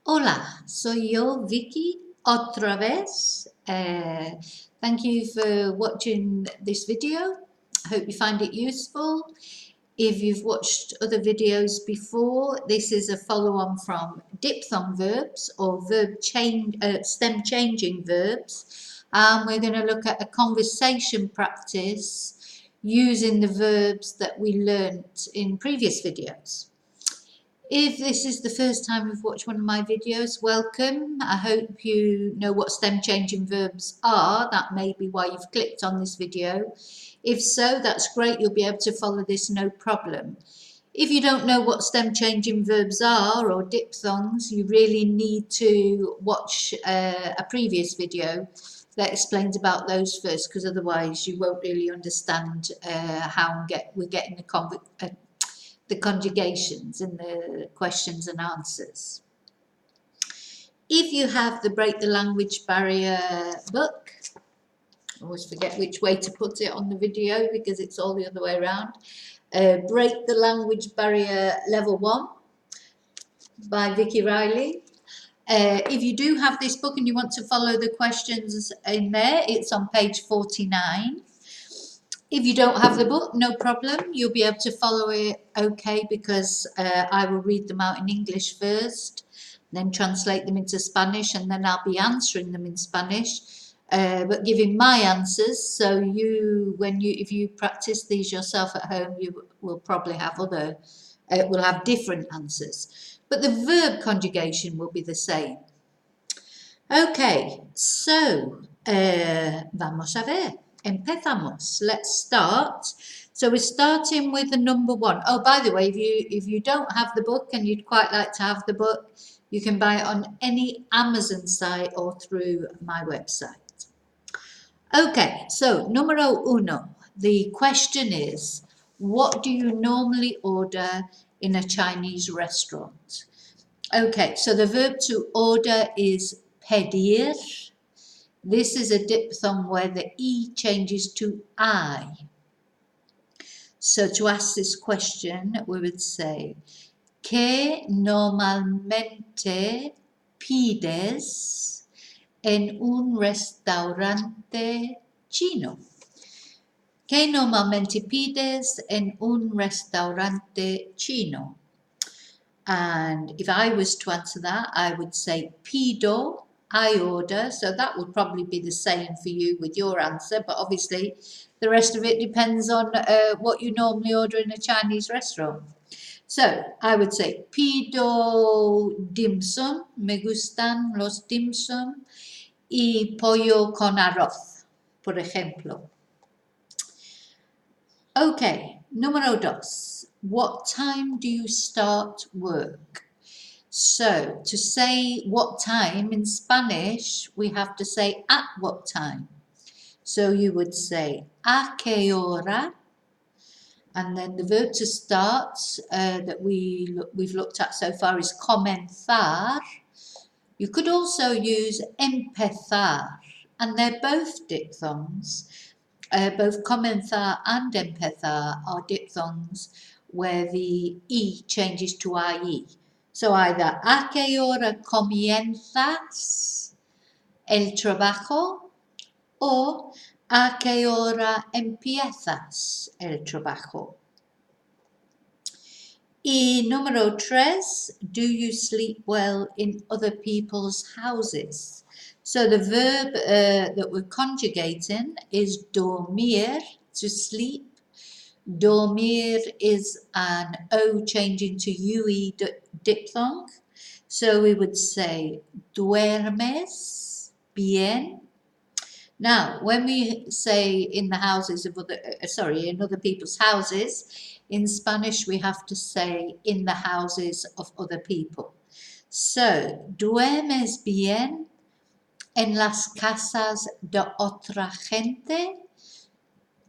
Hola, soy yo, Vicky, otra vez. Thank you for watching this video. I hope you find it useful. If you've watched other videos before, this is a follow-on from diphthong verbs or stem changing verbs. We're going to look at a conversation practice using the verbs that we learnt in previous videos. If this is the first time you've watched one of my videos, welcome. I hope you know what stem changing verbs are. That may be why you've clicked on this video. If so, that's great. You'll be able to follow this no problem. If you don't know what stem changing verbs are or diphthongs, you really need to watch a previous video that explains about those first, because otherwise you won't really understand how we're getting the conjugations in the questions and answers. If you have the Break the Language Barrier book, I always forget which way to put it on the video because it's all the other way around. Break the Language Barrier Level 1 by Vicki Level. If you do have this book and you want to follow the questions in there, it's on page 49. If you don't have the book, no problem. You'll be able to follow it okay, because I will read them out in English first, then translate them into Spanish, and then I'll be answering them in Spanish, but giving my answers. So if you practice these yourself at home, you will probably have will have different answers. But the verb conjugation will be the same. Okay, so vamos a ver. Empezamos. Let's start. So we're starting with the number 1. Oh, by the way, if you don't have the book and you'd quite like to have the book, you can buy it on any Amazon site or through my website. Okay, so numero uno. The question is, what do you normally order in a Chinese restaurant? Okay, so the verb to order is pedir. This is a diphthong where the E changes to I. So to ask this question, we would say, ¿Qué normalmente pides en un restaurante chino? ¿Qué normalmente pides en un restaurante chino? And if I was to answer that, I would say pido, I order. So that would probably be the same for you with your answer, but obviously the rest of it depends on what you normally order in a Chinese restaurant. So I would say pido dim sum, me gustan los dim sum, y pollo con arroz, por ejemplo. Okay, número 2. What time do you start work? So to say what time in Spanish, we have to say at what time. So you would say a qué hora, and then the verb to start that we've looked at so far is comenzar. You could also use empezar, and they're both diphthongs. Both comenzar and empezar are diphthongs where the E changes to IE. So either ¿a qué hora comienzas el trabajo? O ¿a qué hora empiezas el trabajo? Y número 3, do you sleep well in other people's houses? So the verb that we're conjugating is dormir, to sleep. Dormir is an O changing to UE diphthong. So we would say duermes bien. Now, when we say in the houses of in other people's houses, in Spanish we have to say in the houses of other people. So, duermes bien en las casas de otra gente.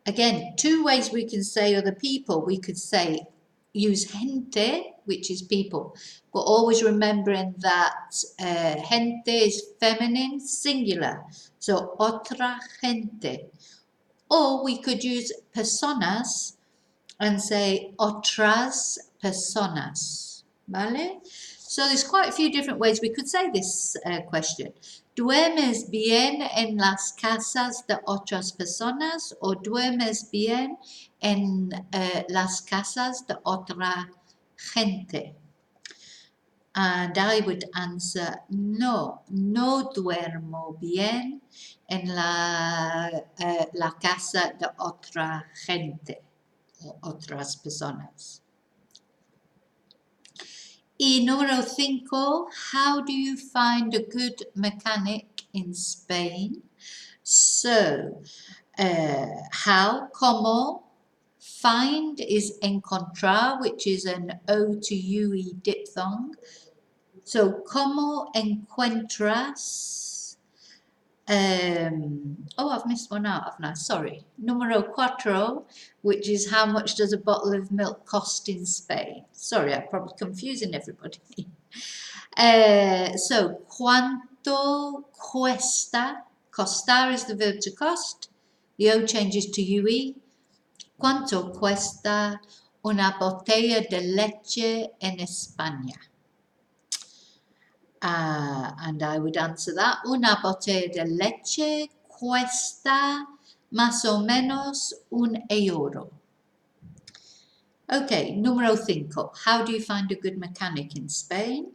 Again, 2 ways we can say other people. We could say use gente, which is people, but always remembering that gente is feminine, singular. So otra gente. Or we could use personas and say otras personas. ¿Vale? So there's quite a few different ways we could say this question. ¿Duermes bien en las casas de otras personas o duermes bien en las casas de otra gente? And I would answer, no, no duermo bien en la casa de otra gente o otras personas. Y número 5, how do you find a good mechanic in Spain? So, how, como, find is encontrar, which is an O to UE diphthong. So, como encuentras? I've missed one out, haven't I? Sorry. Número 4, which is how much does a bottle of milk cost in Spain? Sorry, I'm probably confusing everybody. So, ¿cuánto cuesta? Costar is the verb to cost. The O changes to UE. ¿Cuánto cuesta una botella de leche en España? And I would answer that. Una botella de leche cuesta más o menos €1. Okay, número 5. How do you find a good mechanic in Spain?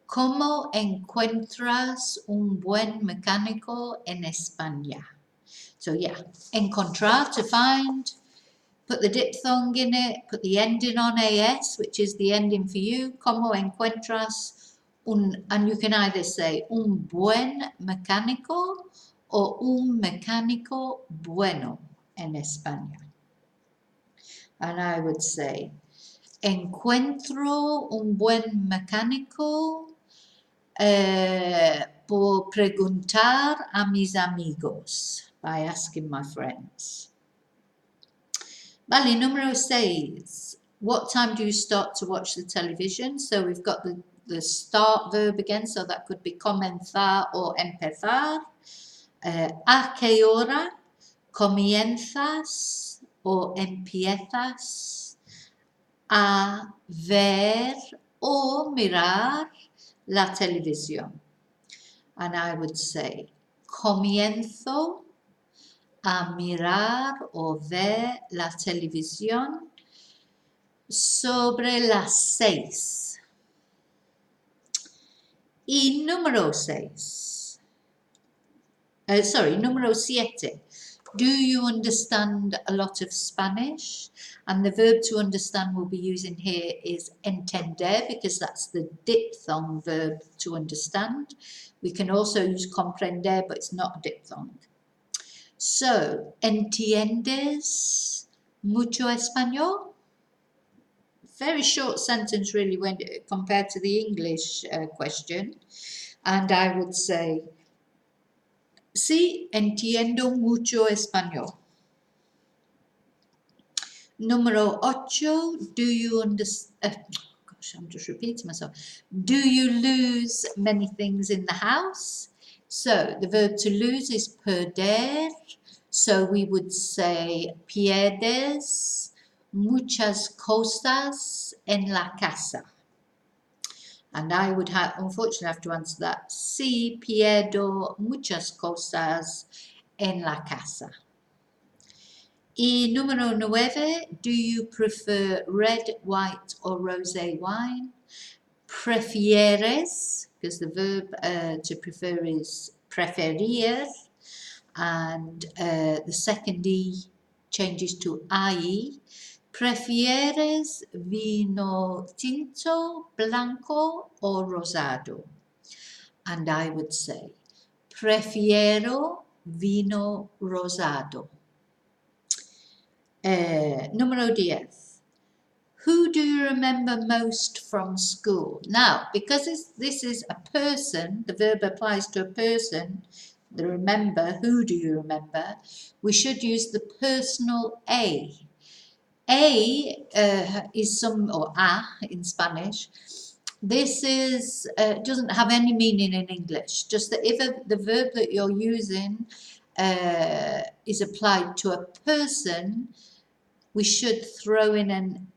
¿Cómo encuentras un buen mecánico en España? So yeah, encontrar, to find, put the diphthong in it, put the ending on AS, which is the ending for you. ¿Cómo encuentras and you can either say un buen mecánico or un mecánico bueno en España. And I would say, encuentro un buen mecánico por preguntar a mis amigos, by asking my friends. Vale, número 6. What time do you start to watch the television? So we've got the start verb again, so that could be comenzar or empezar. ¿A qué hora comienzas o empiezas a ver o mirar la televisión? And I would say, comienzo a mirar o ver la televisión sobre las 6. Y número 6. Número 7. Do you understand a lot of Spanish? And the verb to understand we'll be using here is entender, because that's the diphthong verb to understand. We can also use comprender, but it's not a diphthong. So, ¿entiendes mucho español? Very short sentence really when compared to the English question. And I would say, sí, entiendo mucho español. Número 8, do you understand? I'm just repeating myself. Do you lose many things in the house? So the verb to lose is perder. So we would say, pierdes muchas cosas en la casa. And I would unfortunately have to answer that. Sí, pierdo muchas cosas en la casa. Y número 9, do you prefer red, white or rosé wine? Prefieres, because the verb to prefer is preferir, and the second E changes to IE. Prefieres vino tinto, blanco or rosado? And I would say, prefiero vino rosado. Número 10. Who do you remember most from school? Now, because this is a person, the verb applies to a person, the remember, who do you remember? We should use the personal A. A is or a in Spanish. This is doesn't have any meaning in English, just that if the verb that you're using is applied to a person, we should throw in an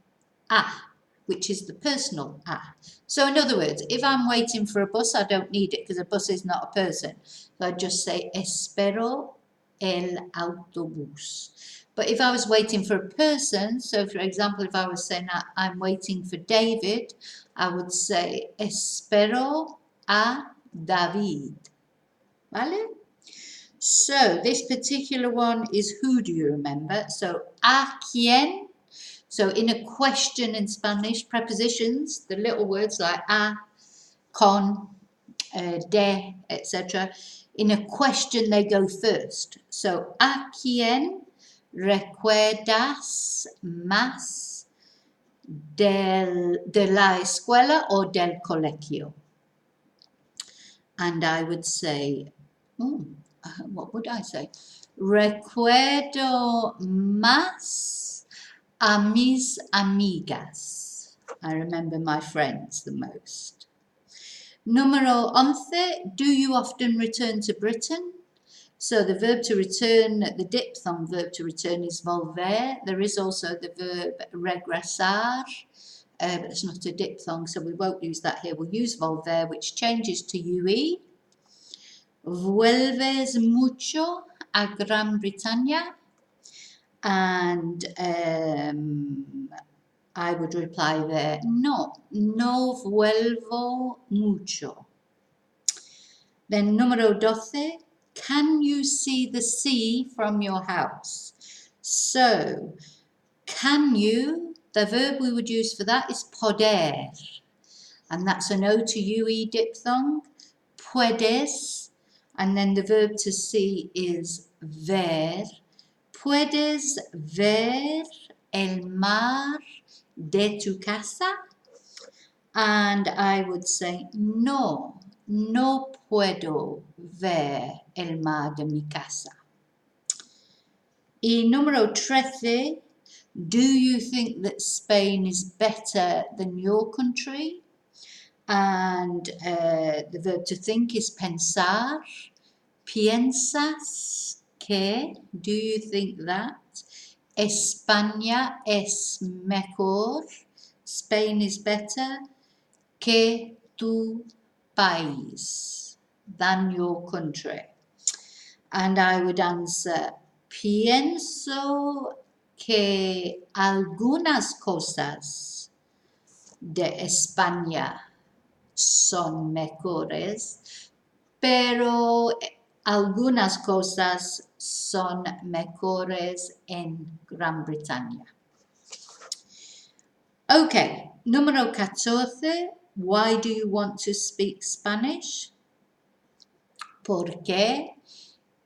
a, which is the personal a. So in other words, if I'm waiting for a bus, I don't need it because a bus is not a person. So I just say espero el autobús. But if I was waiting for a person, so for example, if I was saying I'm waiting for David, I would say espero a David. Vale? So this particular one is who, do you remember? So a quién. So in a question in Spanish, prepositions, the little words like a, con, de, etc. In a question, they go first. So a quién recuerdas más de la escuela o del colegio? And I would say, what would I say? Recuerdo más a mis amigas. I remember my friends the most. Número 11, do you often return to Britain? So the verb to return, the diphthong verb to return is volver. There is also the verb regresar, but it's not a diphthong, so we won't use that here. We'll use volver, which changes to UE. Vuelves mucho a Gran Bretaña? And I would reply there, no vuelvo mucho. Then número 12, can you see the sea from your house? So, can you, the verb we would use for that is poder, and that's an O to UE diphthong, puedes, and then the verb to see is ver. Puedes ver el mar de tu casa? And I would say, no puedo ver el mar de mi casa. Y número 13, do you think that Spain is better than your country? And the verb to think is pensar. ¿Piensas que? Do you think that? España es mejor. Spain is better que tu país, than your country. And I would answer, pienso que algunas cosas de España son mejores, pero algunas cosas son mejores en Gran Bretaña. Okay, número 14, why do you want to speak Spanish? ¿Por qué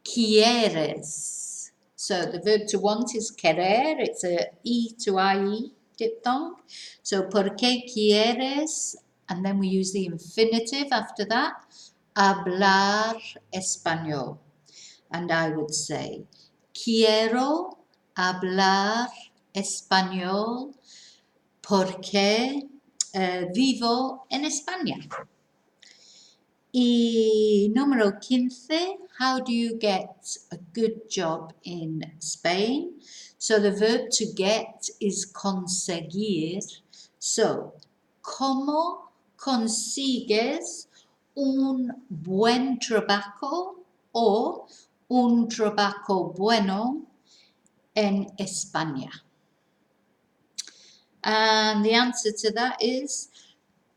quieres? So the verb to want is querer, it's a E to IE diphthong. So ¿por qué quieres? And then we use the infinitive after that, hablar español. And I would say, quiero hablar español porque vivo en España. Y número 15, how do you get a good job in Spain? So the verb to get is conseguir. So, ¿cómo consigues un buen trabajo o un trabajo bueno en España? And the answer to that is,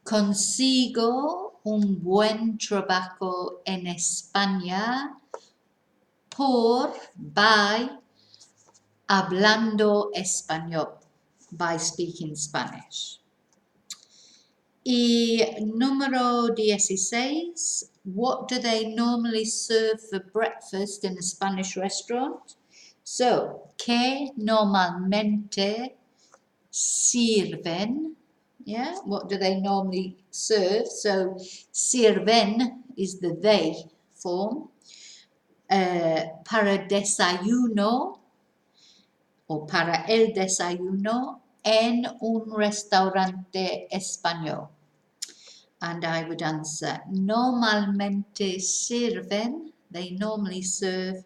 consigo un buen trabajo en España by hablando español, by speaking Spanish. Y número 16, what do they normally serve for breakfast in a Spanish restaurant? So, ¿qué normalmente sirven? Yeah, what do they normally serve? So, sirven is the they form. Para desayuno o para el desayuno en un restaurante español. And I would answer, normalmente sirven, they normally serve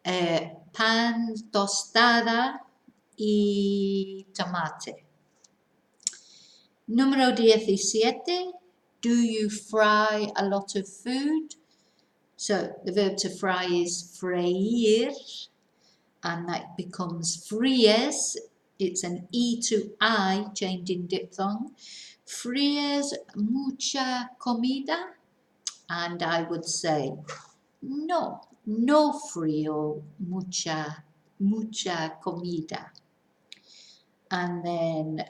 pan tostada y tomate. Número 17. Do you fry a lot of food? So the verb to fry is freír, and that becomes fríes. It's an E to I change in diphthong. Fríes mucha comida? And I would say, no, no frío mucha comida. And then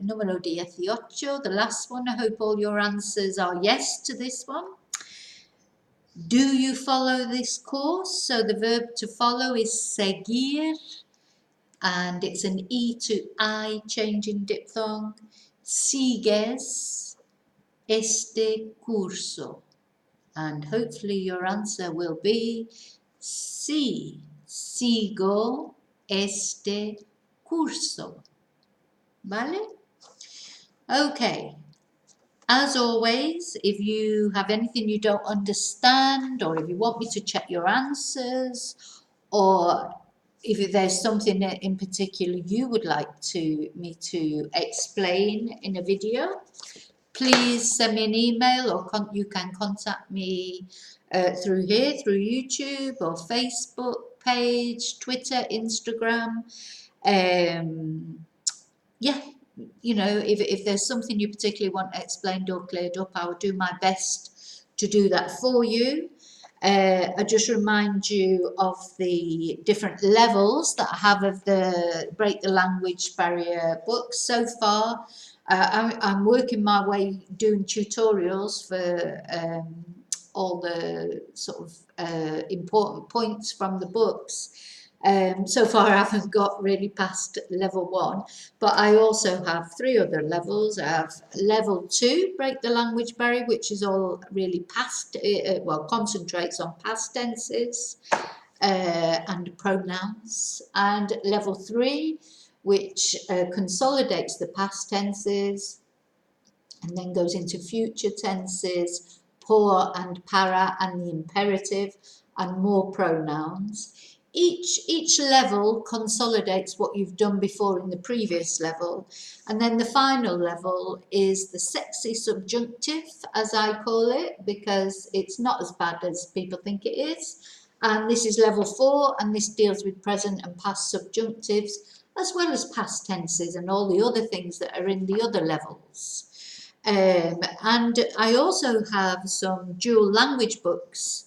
número 18, the last one. I hope all your answers are yes to this one. Do you follow this course? So the verb to follow is seguir, and it's an E to I change in diphthong. Sigues este curso. And hopefully your answer will be sí, sigo este curso. ¿Vale? Okay. As always, if you have anything you don't understand, or if you want me to check your answers, or if there's something in particular you would like me to explain in a video, please send me an email, or you can contact me through here, through YouTube or Facebook page, Twitter, Instagram. Yeah, you know, if there's something you particularly want explained or cleared up, I will do my best to do that for you. I just remind you of the different levels that I have of the Break the Language Barrier books. So far, I'm working my way doing tutorials for all the sort of important points from the books. So far I haven't got really past level 1, but I also have 3 other levels. I have level 2, Break the Language Barrier, which is all really past, well, concentrates on past tenses and pronouns, and level 3, which consolidates the past tenses and then goes into future tenses, por and para and the imperative, and more pronouns. Each level consolidates what you've done before in the previous level, and then the final level is the sexy subjunctive, as I call it, because it's not as bad as people think it is. And this is level 4, and this deals with present and past subjunctives, as well as past tenses and all the other things that are in the other levels. And I also have some dual language books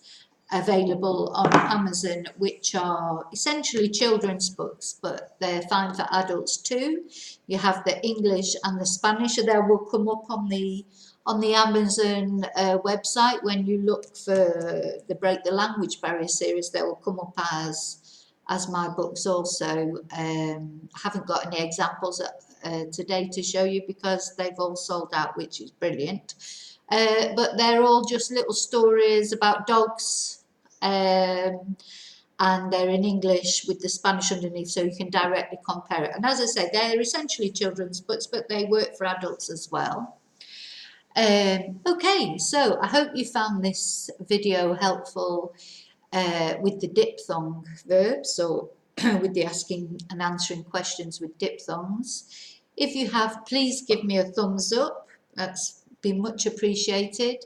available on Amazon, which are essentially children's books, but they're fine for adults too. You have the English and the Spanish, and they will come up on the Amazon website. When you look for the Break the Language Barrier series, they will come up as my books also. I haven't got any examples today to show you because they've all sold out, which is brilliant. But they're all just little stories about dogs, and they're in English with the Spanish underneath, so you can directly compare it. And as I say, they're essentially children's books, but they work for adults as well. Okay, so I hope you found this video helpful with the diphthong verbs, or with the asking and answering questions with diphthongs. If you have, please give me a thumbs up. That's been much appreciated.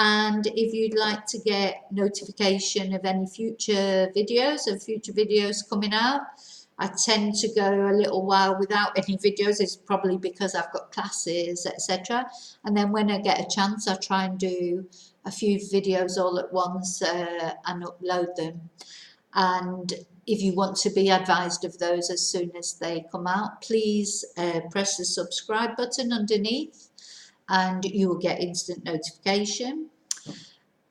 And if you'd like to get notification of any future videos coming out, I tend to go a little while without any videos. It's probably because I've got classes, etc. And then when I get a chance, I try and do a few videos all at once and upload them. And if you want to be advised of those as soon as they come out, please press the subscribe button underneath, and you will get instant notification.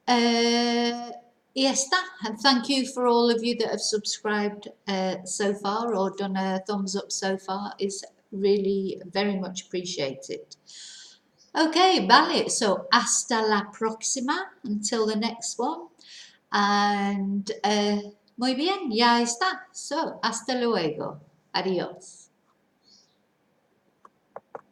Y está. And thank you for all of you that have subscribed so far, or done a thumbs up so far. It's really very much appreciated. Okay, vale. So hasta la próxima, until the next one. And muy bien, ya está. So hasta luego. Adiós.